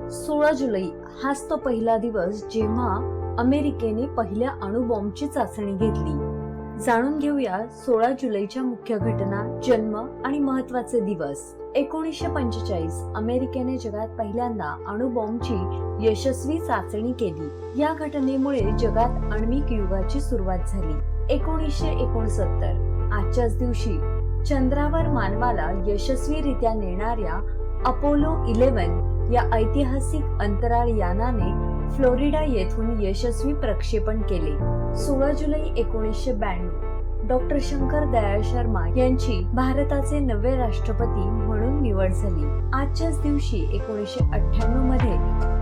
16 जुलै हाच तो पहिला दिवस जेव्हा अमेरिकेने पहिल्या अणुबॉम्बची चाचणी घेतली। जाणून घेऊया 16 जुलैच्या मुख्य घटना, जन्म आणि महत्त्वाचे दिवस। 1945 अमेरिकेने जगात पहिल्यांदा अणुबॉम्बची यशस्वी चाचणी केली। या घटनेमुळे जगात आण्विक युगाची सुरुवात झाली। 1969 आजच्याच दिवशी चंद्रावर मानवाला यशस्वीरित्या नेणाऱ्या अपोलो 11 या ऐतिहासिक अंतराळ यानाने फ्लोरिडा येथून यशस्वी प्रक्षेपण केले। 16 जुलै 1992 डॉक्टर शंकर दयाळ शर्मा यांची भारताचे नवे राष्ट्रपती म्हणून निवड झाली। आजच्याच दिवशी 1998 मध्ये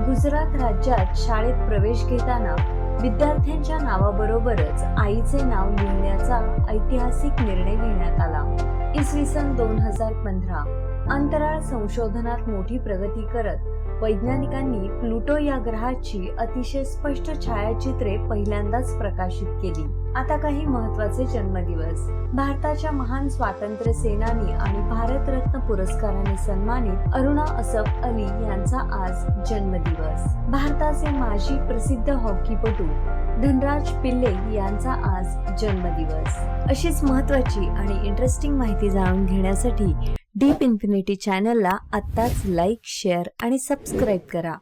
गुजरात राज्यात शाळेत प्रवेश घेताना विद्यार्थ्यांच्या नावाबरोबरच आईचे नाव लिहिण्याचा ऐतिहासिक निर्णय घेण्यात आला। इसवी सन 2015 अंतराळ संशोधनात मोठी प्रगती करत वैज्ञानिकांनी प्लुटो या ग्रहाची अतिशय स्पष्ट छायाचित्रे पहिल्यांदाच प्रकाशित केली। आता काही महत्त्वाचे जन्मदिवस। भारताच्या महान स्वातंत्र्य सेनानी आणि भारतरत्न पुरस्काराने सन्मानित अरुणा असफ अली यांचा आज जन्मदिवस। भारताचे माजी प्रसिद्ध हॉकीपटू धनराज पिल्ले यांचा आज जन्मदिवस। अशीच महत्त्वाची आणि इंटरेस्टिंग माहिती जाणून घेण्यासाठी डीप इन्फिनिटी चॅनलला आत्ताच लाईक, शेअर आणि सबस्क्राईब करा।